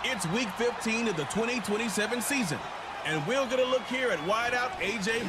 It's week 15 of the 2027 season, and we'll get a look here at wideout A.J.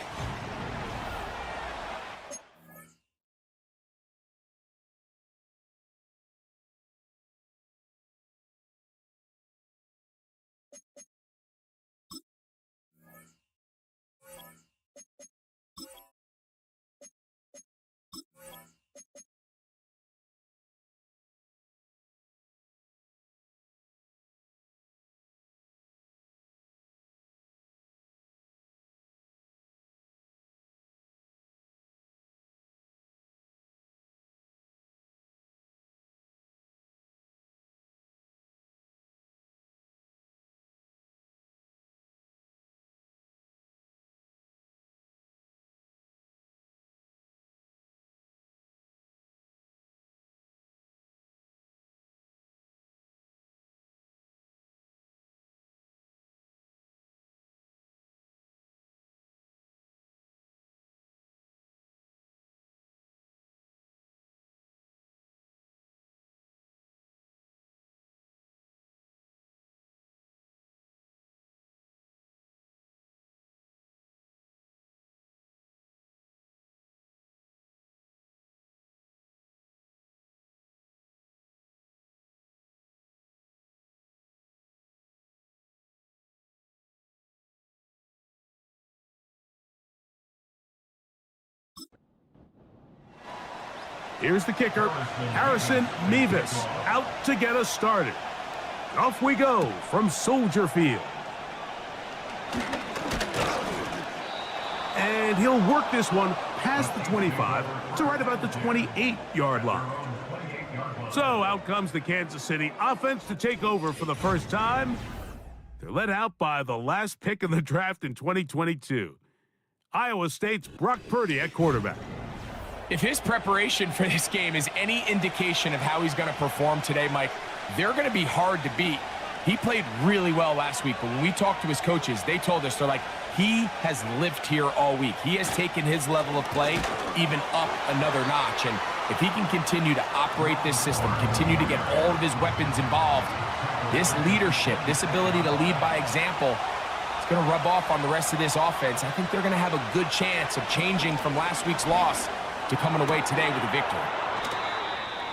Here's the kicker, Harrison Mevis, out to get us started. Off we go from Soldier Field. And he'll work this one past the 25 to right about the 28-yard line. So out comes the Kansas City offense to take over for the first time. They're led out by the last pick in the draft in 2022. Iowa State's Brock Purdy at quarterback. If his preparation for this game is any indication of how he's going to perform today, Mike, they're going to be hard to beat. He played really well last week, but when we talked to his coaches, they told us, they're like, he has lived here all week. He has taken his level of play even up another notch. And if he can continue to operate this system, continue to get all of his weapons involved, this leadership, this ability to lead by example, it's going to rub off on the rest of this offense. I think they're going to have a good chance of changing from last week's loss to coming away today with a victory.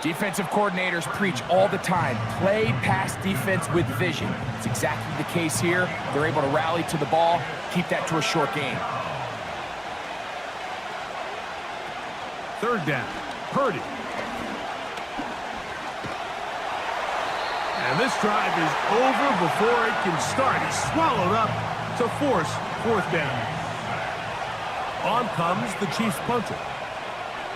Defensive coordinators preach all the time, play pass defense with vision. It's exactly the case here. They're able to rally to the ball, keep that to a short game. Third down, Purdy. And this drive is over before it can start. He's swallowed up to force fourth down. On comes the Chiefs punter,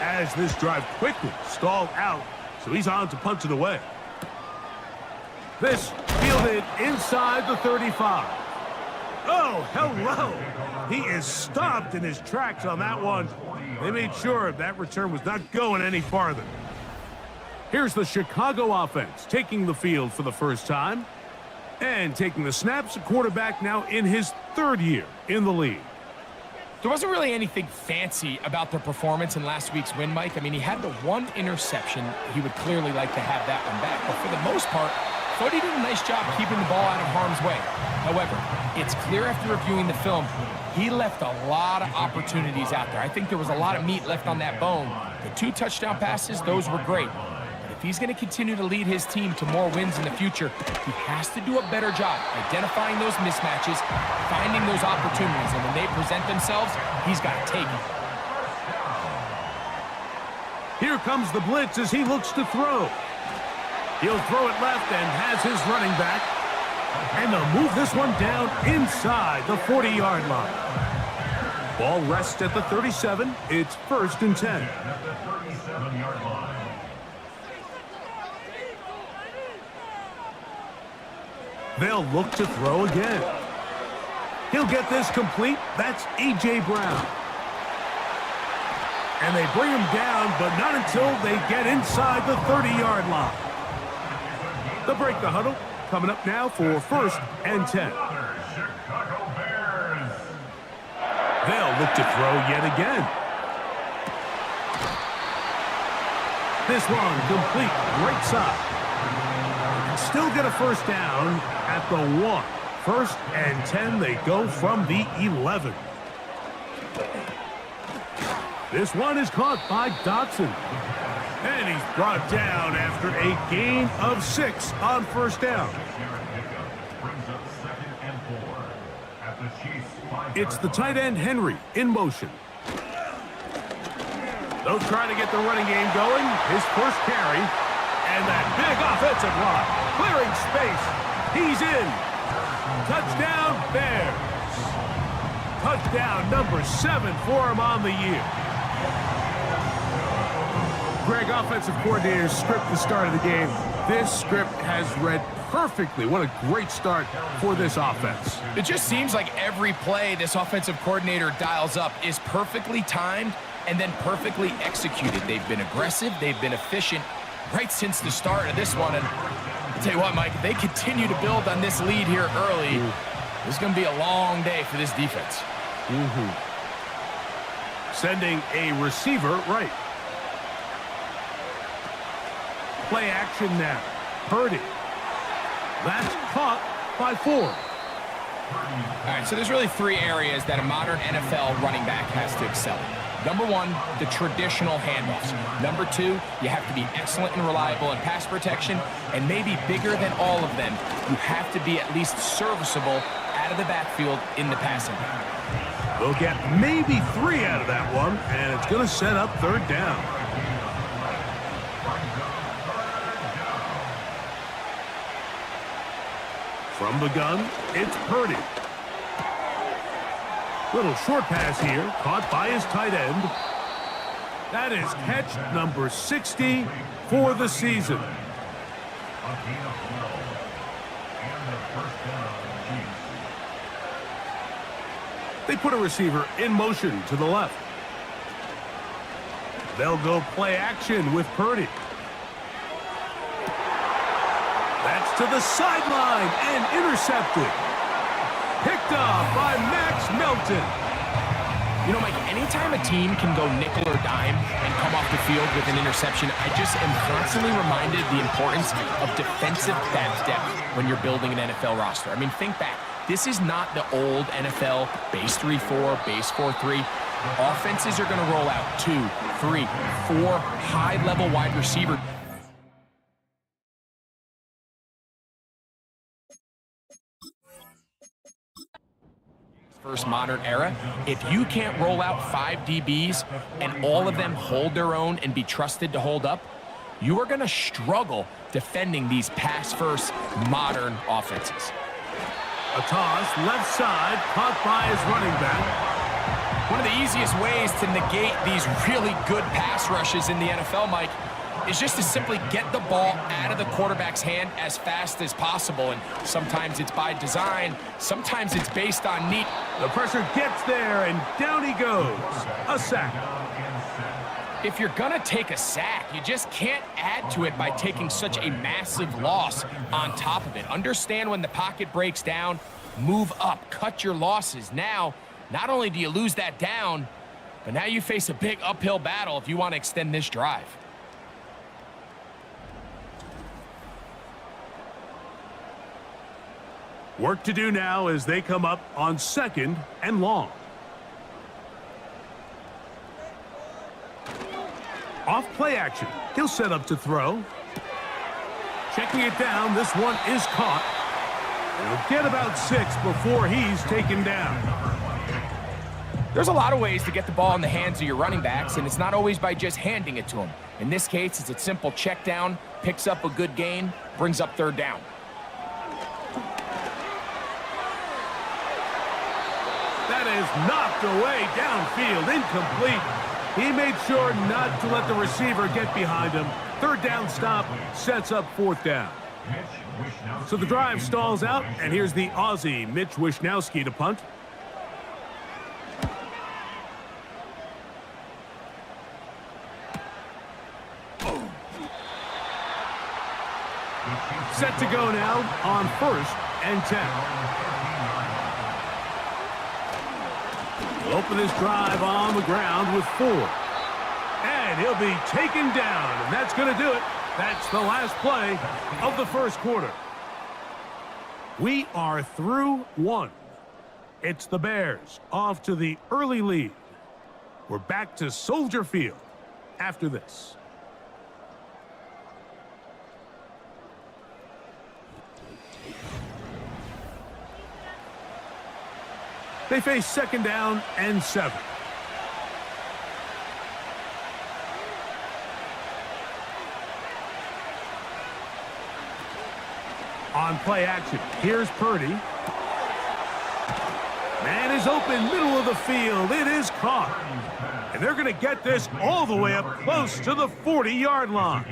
as this drive quickly stalled out, so he's on to punt it away. This fielded inside the 35. Oh, hello. He is stopped in his tracks on that one. They made sure that return was not going any farther. Here's the Chicago offense taking the field for the first time and taking the snaps. A quarterback now in his third year in the league. There wasn't really anything fancy about their performance in last week's win, Mike. I mean, he had the one interception. He would clearly like to have that one back. But for the most part, I thought he did a nice job keeping the ball out of harm's way. However, it's clear after reviewing the film, he left a lot of opportunities out there. I think there was a lot of meat left on that bone. The 2 touchdown passes, those were great. If he's going to continue to lead his team to more wins in the future, he has to do a better job identifying those mismatches, finding those opportunities, and when they present themselves, he's got to take it. Here comes the blitz as he looks to throw. He'll throw it left and has his running back. And they'll move this one down inside the 40-yard line. Ball rests at the 37. It's 1st and 10. They'll look to throw again. He'll get this complete. That's A.J. Brown. And they bring him down, but not until they get inside the 30-yard line. They'll break the huddle. Coming up now for 1st and 10. They'll look to throw yet again. This one complete, right side. Still get a first down at the 1. 1st and 10, they go from the 11. This one is caught by Dotson. And he's brought down after a gain of 6 on 1st down. It's the tight end, Henry, in motion. They'll try to get the running game going. His first carry. And that big offensive line. Clearing space. He's in. Touchdown, Bears. Touchdown number 7 for him on the year. Greg, offensive coordinator's script the start of the game. This script has read perfectly. What a great start for this offense. It just seems like every play this offensive coordinator dials up is perfectly timed and then perfectly executed. They've been aggressive. They've been efficient right since the start of this one. And I'll tell you what, Mike, if they continue to build on this lead here early, this is going to be a long day for this defense. Sending a receiver right. Play action now. Purdy. That's caught by 4. All right, so there's really 3 areas that a modern NFL running back has to excel in. Number 1, the traditional handoffs. Number 2, you have to be excellent and reliable in pass protection. And maybe bigger than all of them, you have to be at least serviceable out of the backfield in the passing game. They'll get maybe 3 out of that one, and it's going to set up 3rd down. From the gun, it's Purdy. Little short pass here, caught by his tight end. That is catch number 60 for the season. They put a receiver in motion to the left. They'll go play action with Purdy. That's to the sideline and intercepted. Picked off by Max Melton. You know, Mike, anytime a team can go nickel or dime and come off the field with an interception, I just am constantly reminded the importance of defensive back depth when you're building an NFL roster. I mean, think back. This is not the old NFL base 3-4, base 4-3. Offenses are going to roll out 2, 3, 4 high-level wide receivers. First modern era, if you can't roll out 5 DBs and all of them hold their own and be trusted to hold up, you are going to struggle defending these pass-first modern offenses. A toss, left side, caught by his running back. One of the easiest ways to negate these really good pass rushes in the NFL, Mike, is just to simply get the ball out of the quarterback's hand as fast as possible. And sometimes it's by design, sometimes it's based on need. The pressure gets there, and down he goes. A sack. If you're going to take a sack, you just can't add to it by taking such a massive loss on top of it. Understand when the pocket breaks down, move up, cut your losses. Now, not only do you lose that down, but now you face a big uphill battle if you want to extend this drive. Work to do now as they come up on 2nd and long. Off play action. He'll set up to throw. Checking it down. This one is caught. He'll get about 6 before he's taken down. There's a lot of ways to get the ball in the hands of your running backs, and it's not always by just handing it to them. In this case, it's a simple check down, picks up a good gain, brings up 3rd down. That is knocked away downfield, incomplete. He made sure not to let the receiver get behind him. 3rd down stop sets up 4th down. So the drive stalls out, and here's the Aussie, Mitch Wishnowsky, to punt. set to go now on 1st and 10. He'll open this drive on the ground with 4. And he'll be taken down, and that's going to do it. That's the last play of the first quarter. We are through 1. It's the Bears off to the early lead. We're back to Soldier Field after this. They face 2nd down and 7. On play action, here's Purdy. Man is open, middle of the field. It is caught. And they're going to get this all the way up close to the 40-yard line.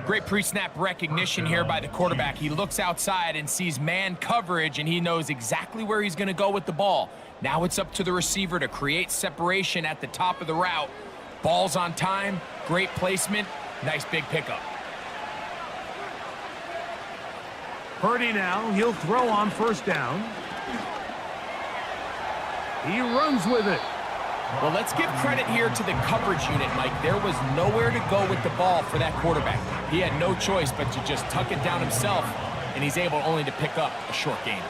Great pre-snap recognition here by the quarterback. He looks outside and sees man coverage, and he knows exactly where he's going to go with the ball. Now it's up to the receiver to create separation at the top of the route. Ball's on time, great placement, nice big pickup. Purdy now, he'll throw on 1st down. He runs with it. Well, let's give credit here to the coverage unit, Mike. There was nowhere to go with the ball for that quarterback. He had no choice but to just tuck it down himself, and he's able only to pick up a short gain.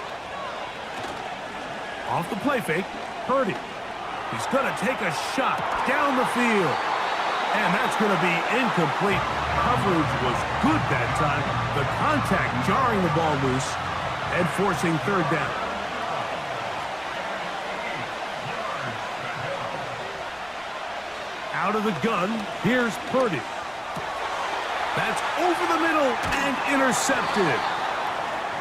Off the play fake, Purdy. He's going to take a shot down the field. And that's going to be incomplete. Coverage was good that time. The contact jarring the ball loose and forcing 3rd down. Out of the gun, here's Purdy. That's over the middle and intercepted.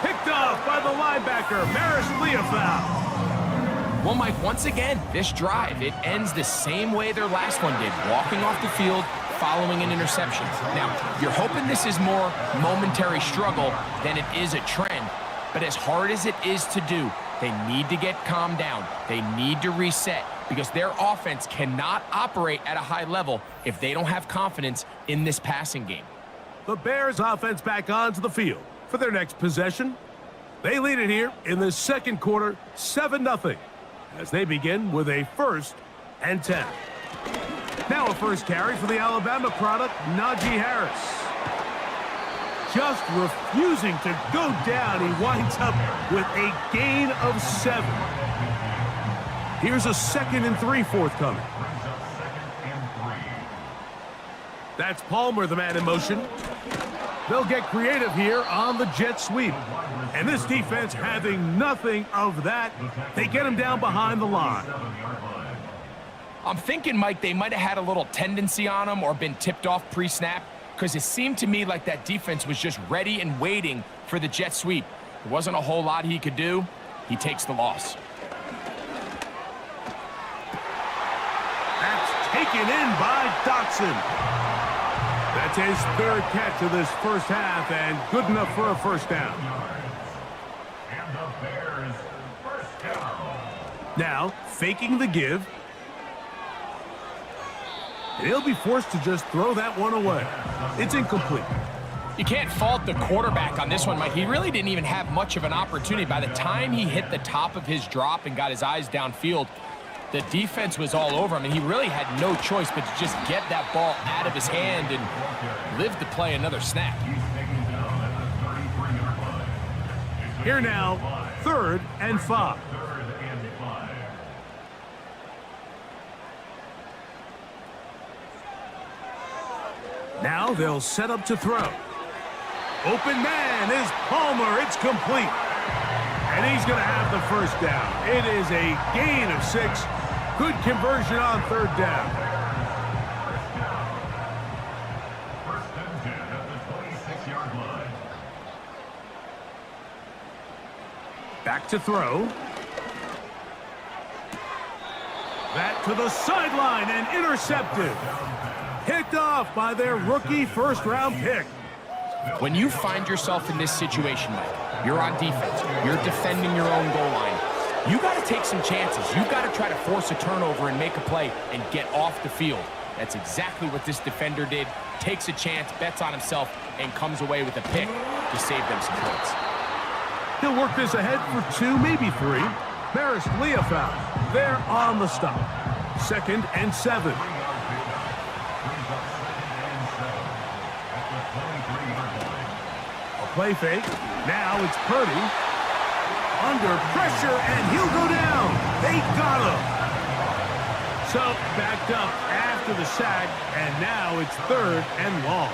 Picked off by the linebacker, Maris Leofau. Well, Mike, once again, this drive, it ends the same way their last one did, walking off the field, following an interception. Now, you're hoping this is more momentary struggle than it is a trend, but as hard as it is to do, they need to get calmed down. They need to reset because their offense cannot operate at a high level if they don't have confidence in this passing game. The Bears offense back onto the field for their next possession. They lead it here in the 2nd quarter, 7-0, as they begin with a 1st and 10. Now a first carry for the Alabama product, Najee Harris. Just refusing to go down. He winds up with a gain of 7. Here's a 2nd and 3 forthcoming. That's Palmer, the man in motion. They'll get creative here on the jet sweep. And this defense having nothing of that. They get him down behind the line. I'm thinking, Mike, they might have had a little tendency on him or been tipped off pre-snap because it seemed to me like that defense was just ready and waiting for the jet sweep. There wasn't a whole lot he could do. He takes the loss. That's taken in by Dotson. That's his 3rd catch of this first half and good enough for a 1st down. And the Bears' 1st down. Now, faking the give. And he'll be forced to just throw that one away. It's incomplete. You can't fault the quarterback on this one, Mike. He really didn't even have much of an opportunity. By the time he hit the top of his drop and got his eyes downfield, the defense was all over him, and he really had no choice but to just get that ball out of his hand and live to play another snap. Here now, 3rd and 5. Now they'll set up to throw. Open man is Palmer. It's complete. And he's going to have the 1st down. It is a gain of 6. Good conversion on 3rd down. 1st and 10 at the 26-yard line. Back to throw. That to the sideline and intercepted. Picked off by their rookie 1st-round pick. When you find yourself in this situation, Mike, you're on defense, you're defending your own goal line, you got to take some chances. You got to try to force a turnover and make a play and get off the field. That's exactly what this defender did. Takes a chance, bets on himself, and comes away with a pick to save them some points. He'll work this ahead for 2, maybe 3. Maris Leofau, they're on the stop. 2nd and 7. A play fake. Now it's Purdy. Under pressure, and he'll go down. They got him. So, backed up after the sack, and now it's 3rd and long.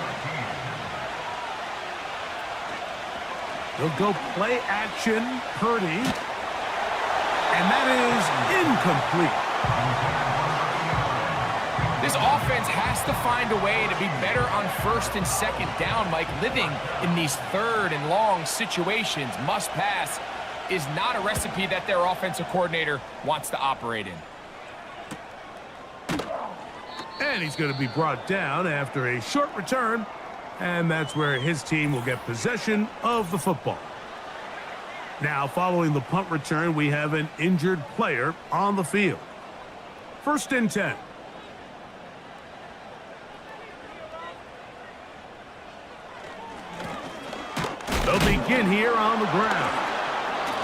They'll go play action, Purdy. And that is incomplete. This offense has to find a way to be better on 1st and 2nd down, Mike. Living in these 3rd and long situations, must pass, is not a recipe that their offensive coordinator wants to operate in. And he's going to be brought down after a short return. And that's where his team will get possession of the football. Now, following the punt return, we have an injured player on the field. 1st and 10. They'll begin here on the ground.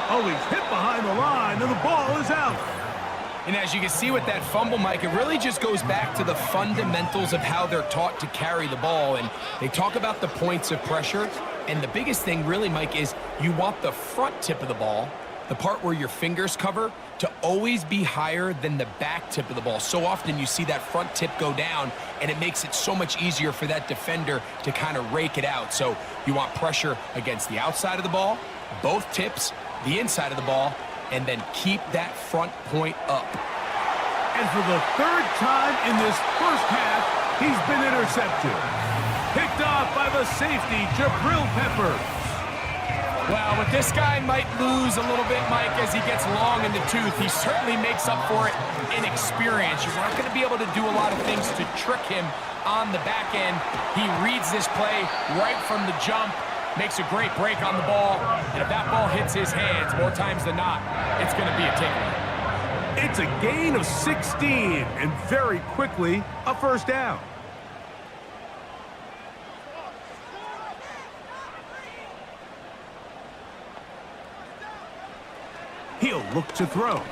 Oh, he's hit behind the line, and the ball is out. And as you can see with that fumble, Mike, it really just goes back to the fundamentals of how they're taught to carry the ball. And they talk about the points of pressure. And the biggest thing really, Mike, is you want the front tip of the ball, the part where your fingers cover, to always be higher than the back tip of the ball. So often you see that front tip go down, and it makes it so much easier for that defender to kind of rake it out. So you want pressure against the outside of the ball, both tips, the inside of the ball, and then keep that front point up. And for the 3rd time in this first half, he's been intercepted. Picked off by the safety, Jabril Peppers. Well, but this guy might lose a little bit, Mike, as he gets long in the tooth. He certainly makes up for it in experience. You're not going to be able to do a lot of things to trick him on the back end. He reads this play right from the jump, makes a great break on the ball, and if that ball hits his hands more times than not, it's going to be a takeaway. It's a gain of 16, and very quickly, a 1st down. He'll look to throw.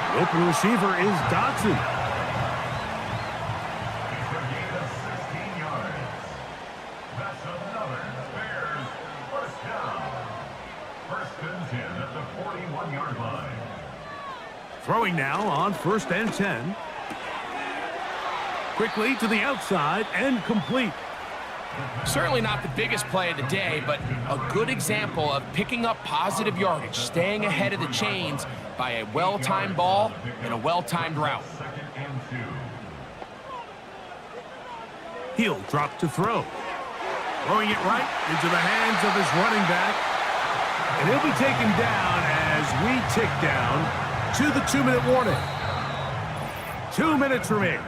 The open receiver is Dotson. That's another Bears 1st down. 1st and 10 at the 41-yard line. Throwing now on 1st and 10. Quickly to the outside and complete. Certainly not the biggest play of the day, but a good example of picking up positive yardage, staying ahead of the chains by a well-timed ball and a well-timed route. 2nd and 2. He'll drop to throw. Throwing it right into the hands of his running back. And he'll be taken down as we tick down to the 2-minute warning. 2 minutes remain.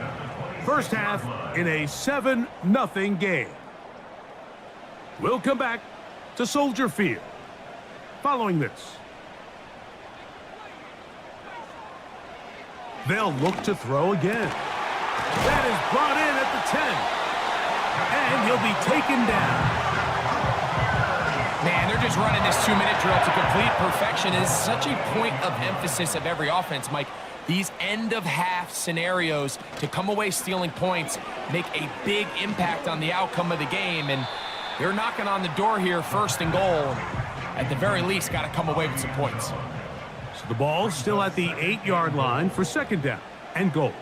First half in a 7-0 game. We'll come back to Soldier Field following this. They'll look to throw again. That is brought in at the 10. And he'll be taken down. Man, they're just running this 2-minute drill to complete perfection. It is such a point of emphasis of every offense, Mike. These end-of-half scenarios to come away stealing points make a big impact on the outcome of the game. And they're knocking on the door here, 1st and goal. At the very least, got to come away with some points. So the ball's still at the 8-yard line for 2nd down and goal.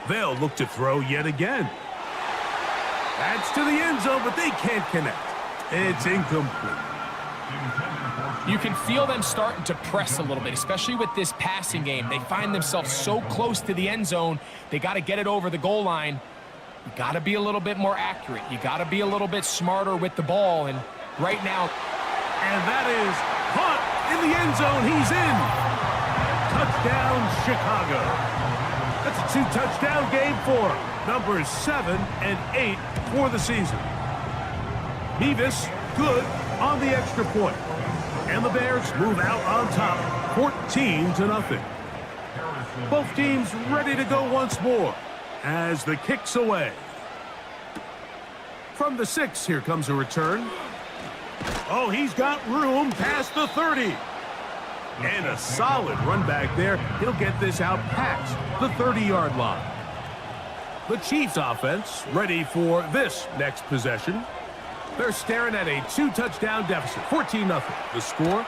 They'll look to throw yet again. That's to the end zone, but they can't connect. It's incomplete. You can feel them starting to press a little bit, especially with this passing game. They find themselves so close to the end zone, they got to get it over the goal line. You got to be a little bit more accurate. You got to be a little bit smarter with the ball. And right now, and that is caught in the end zone. He's in. Touchdown, Chicago. That's a 2-touchdown game for numbers 7 and 8 for the season. Mevis, good. on the extra point. And the Bears move out on top, 14-0. Both teams ready to go once more as the kick's away. From the 6, here comes a return. Oh, he's got room past the 30. And a solid run back there. He'll get this out past the 30-yard line. The Chiefs offense ready for this next possession. They're staring at a 2-touchdown deficit, 14-0. The score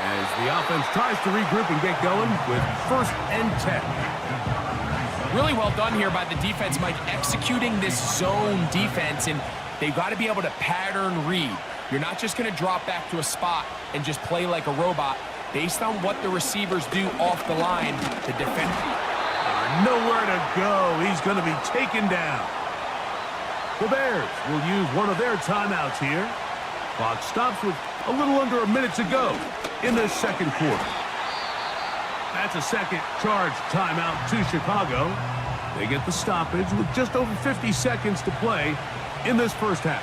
as the offense tries to regroup and get going with 1st and 10. Really well done here by the defense, Mike, executing this zone defense, and they've got to be able to pattern read. You're not just going to drop back to a spot and just play like a robot. Based on what the receivers do off the line, the defender nowhere to go. He's going to be taken down. The Bears will use one of their timeouts here. Clock stops with a little under a minute to go in the second quarter. That's a second charge timeout to Chicago. They get the stoppage with just over 50 seconds to play in this first half.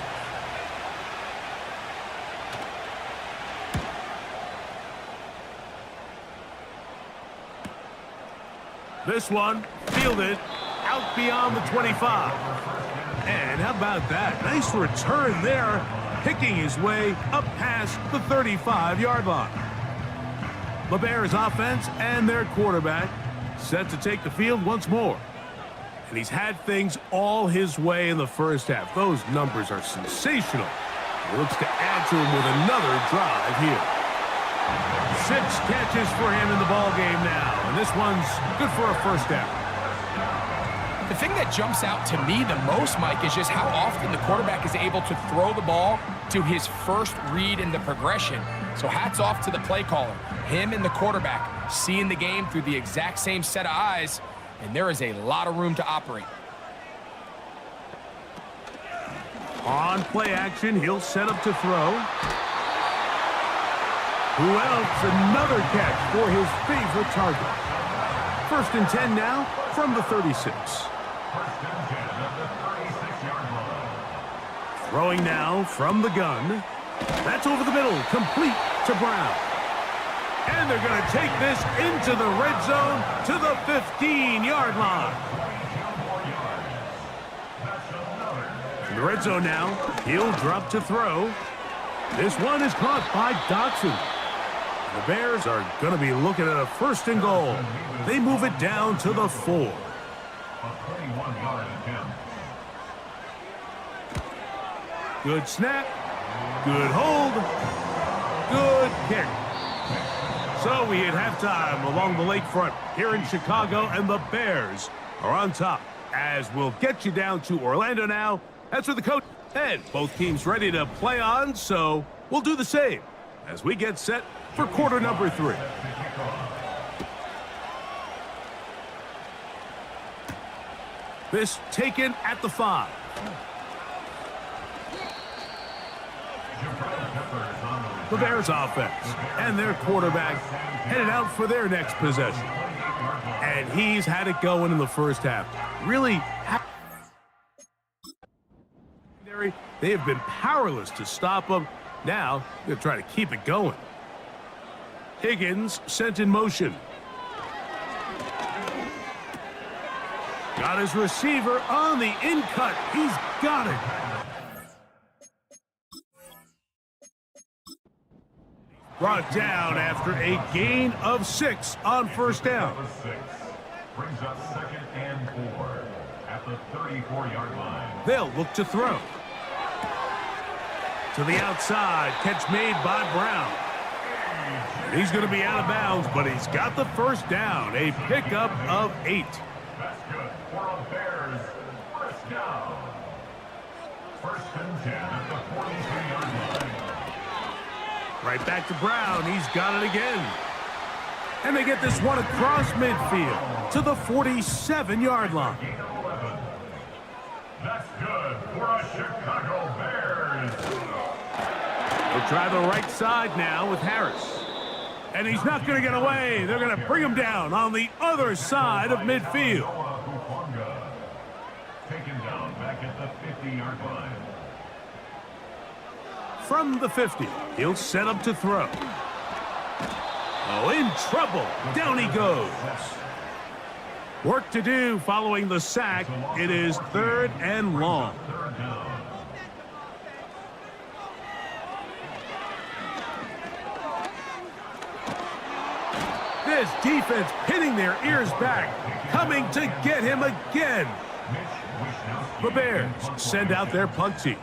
This one fielded out beyond the 25. And how about that? Nice return there, picking his way up past the 35-yard line. The Bears offense and their quarterback set to take the field once more. And he's had things all his way in the first half. Those numbers are sensational. He looks to add to them with another drive here. 6 catches for him in the ballgame now, and this one's good for a first down. The thing that jumps out to me the most, Mike, is just how often the quarterback is able to throw the ball to his first read in the progression. So hats off to the play caller. Him and the quarterback seeing the game through the exact same set of eyes, and there is a lot of room to operate. On play action, he'll set up to throw. Who else? Another catch for his favorite target. 1st and 10 now from the 36. 1st and 10 at the 36-yard line. Throwing now from the gun. That's over the middle, complete to Brown. And they're going to take this into the red zone to the 15-yard line. In the red zone now, he'll drop to throw. This one is caught by Dotson. The Bears are going to be looking at a 1st and goal. They move it down to the 4. A 31-yard attempt. Good snap. Good hold. Good kick. So we hit halftime along the lakefront here in Chicago, and the Bears are on top. As we'll get you down to Orlando now. That's where the coach and both teams ready to play on, so we'll do the same as we get set for quarter number 3. This taken at the 5. The Bears offense and their quarterback headed out for their next possession. And he's had it going in the first half. Really, they have been powerless to stop him. Now, they're trying to keep it going. Higgins sent in motion. Got his receiver on the in-cut. He's got it. Brought down after a gain of 6 on 1st down. 6 brings up 2nd and 4 at the 34-yard line. They'll look to throw. To the outside, catch made by Brown. He's going to be out of bounds, but he's got the 1st down, a pickup of 8. That's good for a Bears 1st down. 1st and 10 at the 43-yard line. Right back to Brown. He's got it again. And they get this one across midfield to the 47-yard line. That's good for a Chicago Bears. They'll try the right side now with Harris. And he's not going to get away. They're going to bring him down on the other side of midfield. Taken down back at the 50-yard line. From the 50, he'll set up to throw. Oh, in trouble. Down he goes. Work to do following the sack. It is 3rd and long. This defense pinning their ears back, coming to get him again. The Bears send out their punt team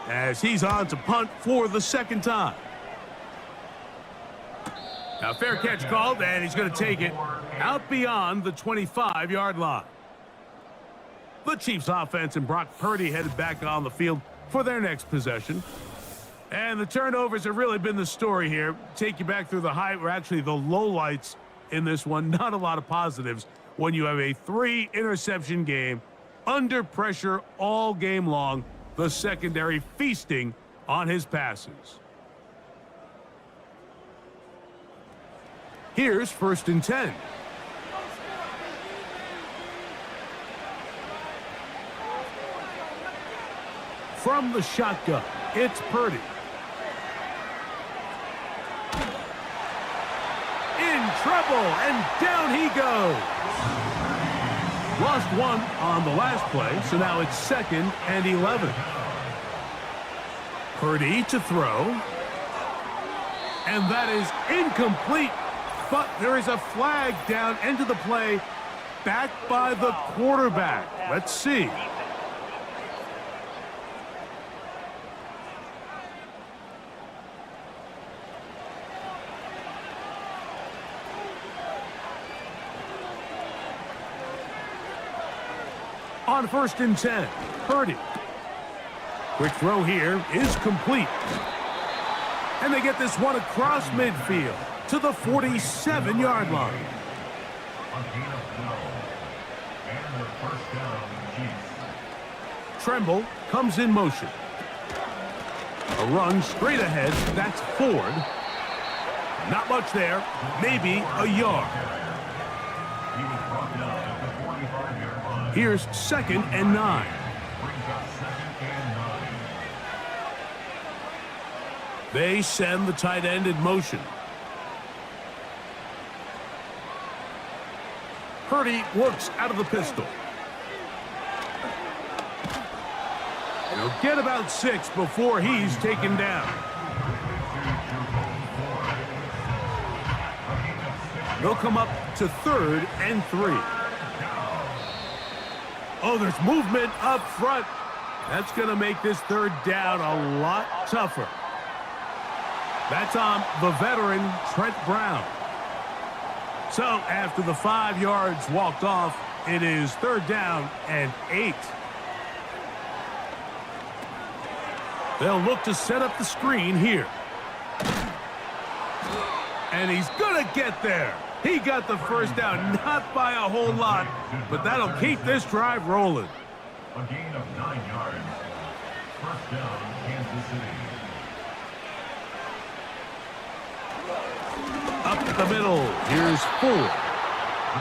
as he's on to punt for the 2nd time. Now, fair catch called, and he's going to take it out beyond the 25-yard line. The Chiefs offense and Brock Purdy headed back on the field for their next possession. And the turnovers have really been the story here. Take you back through the actually the lowlights in this one. Not a lot of positives when you have a 3-interception game under pressure all game long. The secondary feasting on his passes. Here's 1st and 10. From the shotgun, it's Purdy. In trouble, and down he goes. Lost one on the last play, so now it's 2nd and 11. Purdy to throw. And that is incomplete. But there is a flag down into the play, back by the quarterback. Let's see. On 1st and 10, Purdy. Quick throw here is complete. And they get this one across midfield to the 47-yard line. Tremble comes in motion. A run straight ahead, that's Ford. Not much there, maybe a yard. Here's 2nd and 9. They send the tight end in motion. Purdy works out of the pistol. He'll get about 6 before he's taken down. They'll come up to 3rd and 3. Oh, there's movement up front. That's going to make this 3rd down a lot tougher. That's on the veteran, Trent Brown. So, after the 5 yards walked off, it is 3rd down and 8. They'll look to set up the screen here. And he's going to get there. He got the 1st down, not by a whole lot, but that'll keep this drive rolling. A gain of 9 yards. 1st down, Kansas City. Up the middle, here's Ford.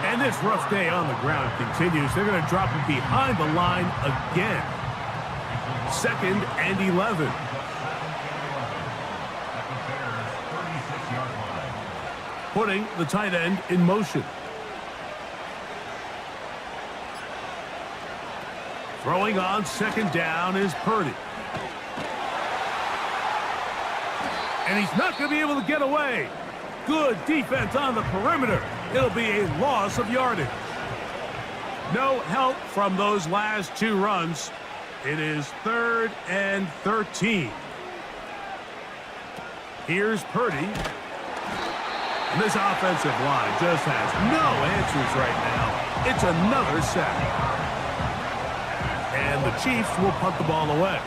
And this rough day on the ground continues. They're going to drop him behind the line again. 2nd and 11. Putting the tight end in motion. Throwing on 2nd down is Purdy. And he's not going to be able to get away. Good defense on the perimeter. It'll be a loss of yardage. No help from those last 2 runs. It is 3rd and 13. Here's Purdy. And this offensive line just has no answers right now. It's another sack. And the Chiefs will punt the ball away,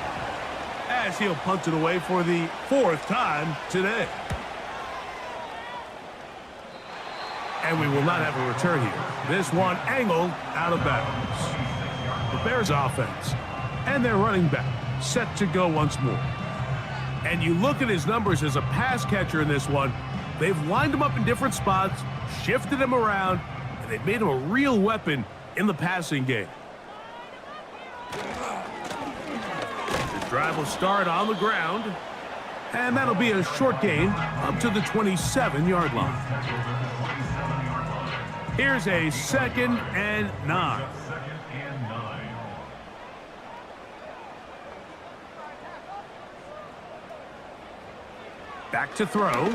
as he'll punt it away for the 4th time today. And we will not have a return here. This one angled out of bounds. The Bears offense and their running back set to go once more. And you look at his numbers as a pass catcher in this one. They've lined him up in different spots, shifted him around, and they've made him a real weapon in the passing game. The drive will start on the ground. And that'll be a short gain up to the 27-yard line. Here's a 2nd and 9. Back to throw.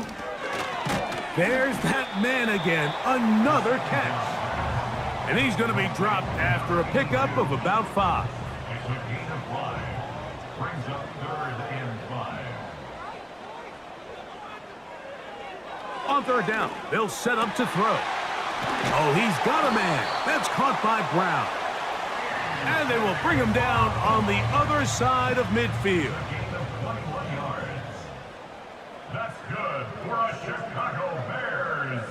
There's that man again. Another catch. And he's going to be dropped after a pickup of about 5. Brings up 3rd and 5. On 3rd down, they'll set up to throw. Oh, he's got a man. That's caught by Brown. And they will bring him down on the other side of midfield. That's good for a Chicago Bears.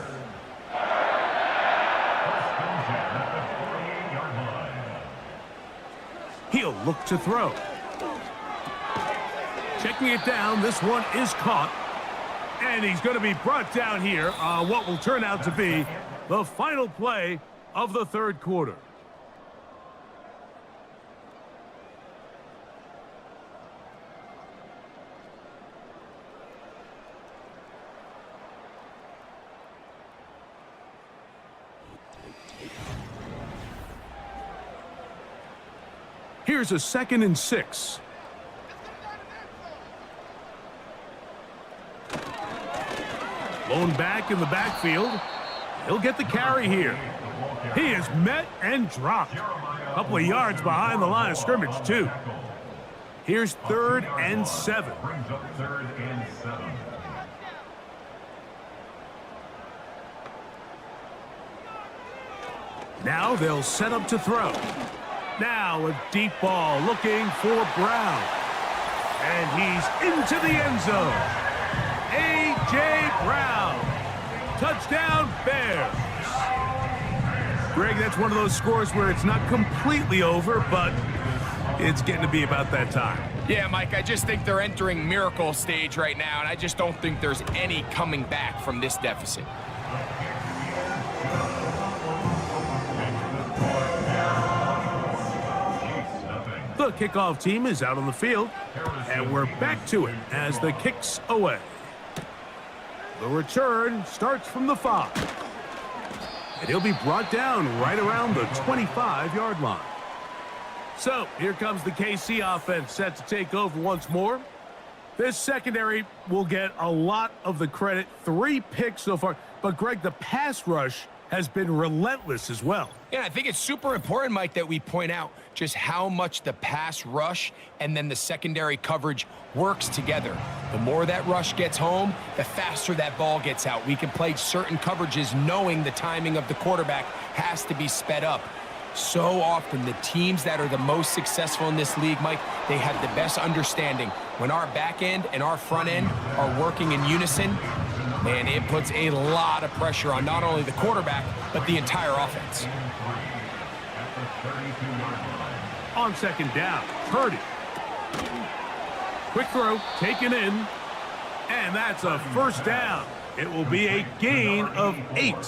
1st and 10 at the 48-yard line. He'll look to throw. Checking it down, this one is caught. And he's going to be brought down here on what will turn out to be the final play of the 3rd quarter. Here's a 2nd and 6. Blown back in the backfield. He'll get the carry here. He is met and dropped. A couple of yards behind the line of scrimmage, too. Here's 3rd and 7. Brings up 3rd and 7. Now they'll set up to throw. Now a deep ball looking for Brown. And he's into the end zone. A.J. Brown. Touchdown, Bears. Greg, that's one of those scores where it's not completely over, but it's getting to be about that time. Yeah, Mike, I just think they're entering miracle stage right now, and I just don't think there's any coming back from this deficit. The kickoff team is out on the field, and we're back to it as the kick's away. The return starts from the 5, and he'll be brought down right around the 25-yard line. So here comes the KC offense set to take over once more. This secondary will get a lot of the credit. 3 picks so far, but Greg, the pass rush has been relentless as well. Yeah, I think it's super important, Mike, that we point out just how much the pass rush and then the secondary coverage works together. The more that rush gets home, the faster that ball gets out. We can play certain coverages knowing the timing of the quarterback has to be sped up. So often, the teams that are the most successful in this league, Mike, they have the best understanding. When our back end and our front end are working in unison, man, it puts a lot of pressure on not only the quarterback, but the entire offense. On 2nd down, Purdy. Quick throw, taken in, and that's a 1st down. It will be a gain of 8. An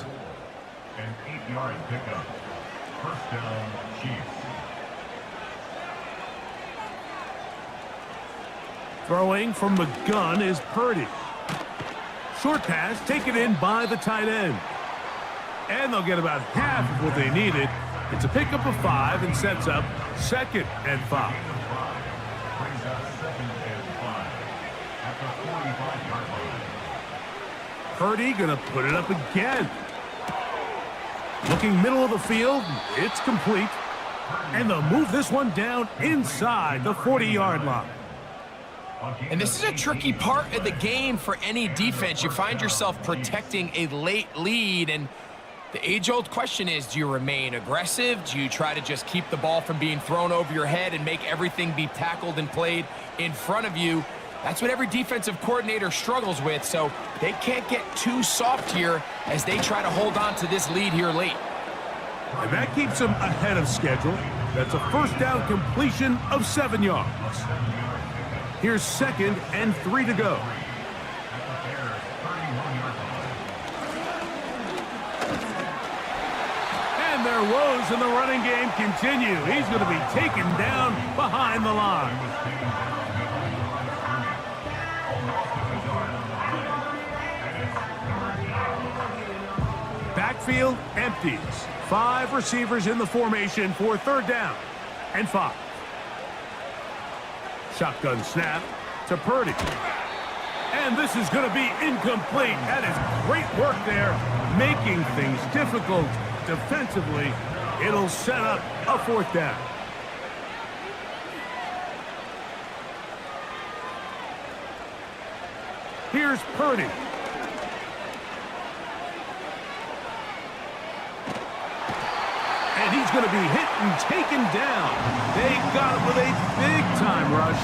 8-yard pickup. 1st down, Chiefs. Throwing from the gun is Purdy. Short pass taken in by the tight end. And they'll get about half of what they needed. It's a pickup of 5 and sets up 2nd and 5. Brings up 2nd and 5 at the 45-yard line. Purdy gonna put it up again. Looking middle of the field, it's complete. And they'll move this one down inside the 40-yard line. And this is a tricky part of the game for any defense. You find yourself protecting a late lead, and the age-old question is, do you remain aggressive? Do you try to just keep the ball from being thrown over your head and make everything be tackled and played in front of you? That's what every defensive coordinator struggles with, so they can't get too soft here as they try to hold on to this lead here late. And that keeps them ahead of schedule. That's a 1st down completion of 7 yards. Here's 2nd and 3 to go. And their woes in the running game continue. He's going to be taken down behind the line. backfield empties. 5 receivers in the formation for 3rd down and 5. Shotgun snap to Purdy. And this is going to be incomplete. That is great work there, making things difficult defensively. It'll set up a 4th down. Here's Purdy. And he's going to be hit and taken down. They got him with a big-time rush,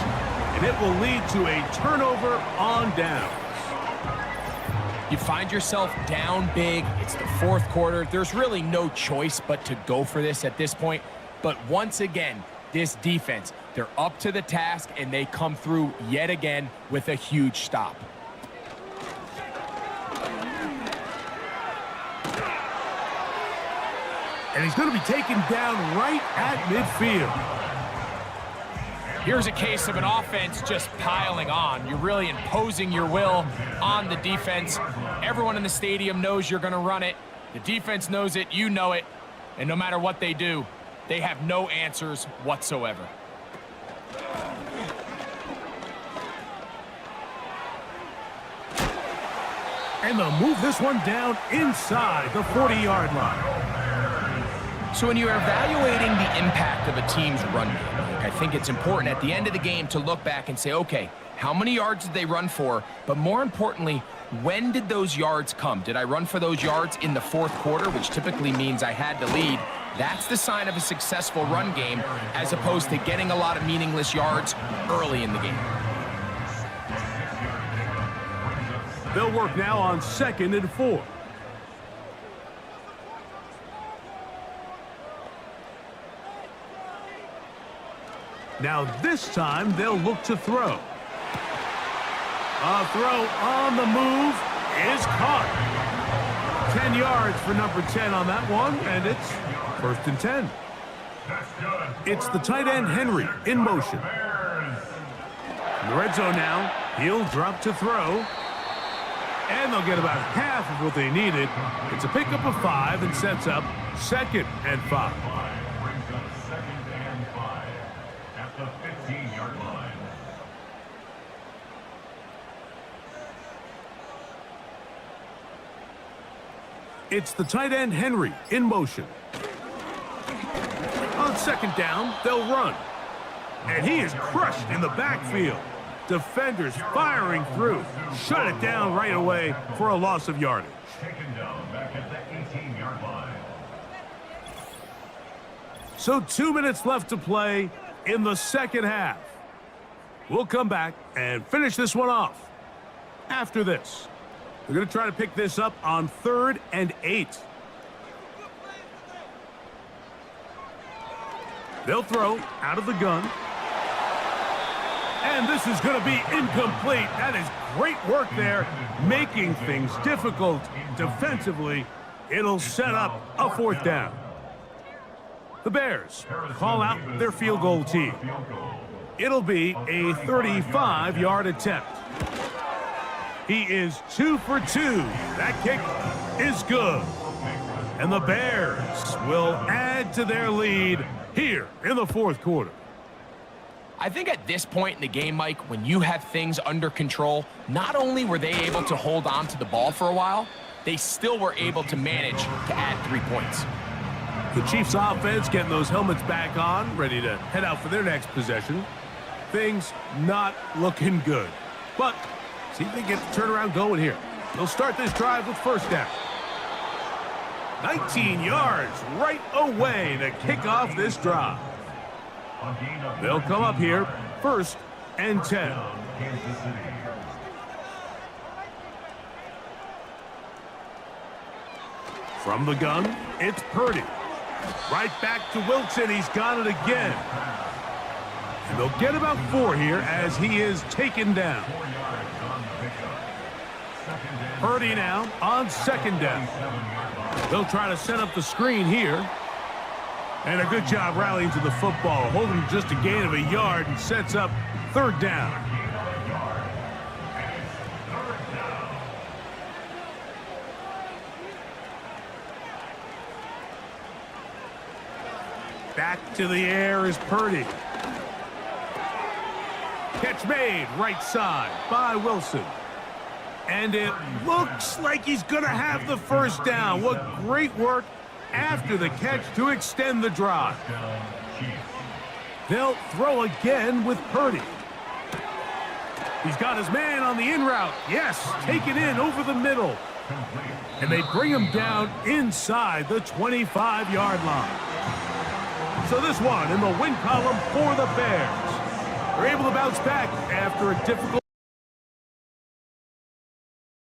and it will lead to a turnover on downs. You find yourself down big. It's the 4th quarter. There's really no choice but to go for this at this point. But once again, this defense, they're up to the task, and they come through yet again with a huge stop. And he's going to be taken down right at midfield. Here's a case of an offense just piling on. You're really imposing your will on the defense. Everyone in the stadium knows you're going to run it. The defense knows it. You know it. And no matter what they do, they have no answers whatsoever. And they'll move this one down inside the 40-yard line. So when you're evaluating the impact of a team's run game, I think it's important at the end of the game to look back and say, okay, how many yards did they run for? But more importantly, when did those yards come? Did I run for those yards in the 4th quarter, which typically means I had to lead? That's the sign of a successful run game, as opposed to getting a lot of meaningless yards early in the game. They'll work now on 2nd and 4. Now this time they'll look to throw. A throw on the move is caught. 10 yards for number 10 on that one, and it's 1st and 10. It's the tight end Henry in motion. In the red zone now, he'll drop to throw. And they'll get about half of what they needed. It's a pickup of 5 and sets up 2nd and 5. It's the tight end Henry in motion. On 2nd down, they'll run. And he is crushed in the backfield. Defenders firing through. Shut it down right away for a loss of yardage. Taken down back at the 18-yard line. So 2 minutes left to play in the 2nd half. We'll come back and finish this one off after this. We're going to try to pick this up on 3rd and 8. They'll throw out of the gun. And this is going to be incomplete. That is great work there, making things difficult defensively. It'll set up a 4th down. The Bears call out their field goal team. It'll be a 35-yard attempt. He is 2 for 2. That kick is good. And the Bears will add to their lead here in the 4th quarter. I think at this point in the game, Mike, when you have things under control, not only were they able to hold on to the ball for a while, they still were able to manage to add 3 points. The Chiefs offense getting those helmets back on, ready to head out for their next possession. Things not looking good. But see if they get the turnaround going here. They'll start this drive with 1st down. 19 yards right away to kick off this drive. They'll come up here 1st and 10. From the gun, it's Purdy. Right back to Wilson. He's got it again. And they'll get about 4 here as he is taken down. Purdy now on 2nd down. They'll try to set up the screen here. And a good job rallying to the football, holding just a gain of a yard and sets up 3rd down. Back to the air is Purdy. Catch made right side by Wilson. And it looks like he's going to have the first down. What great work after the catch to extend the drive. They'll throw again with Purdy. He's got his man on the in route. Yes, take it in over the middle. And they bring him down inside the 25-yard line. So this one in the win column for the Bears. They're able to bounce back after a difficult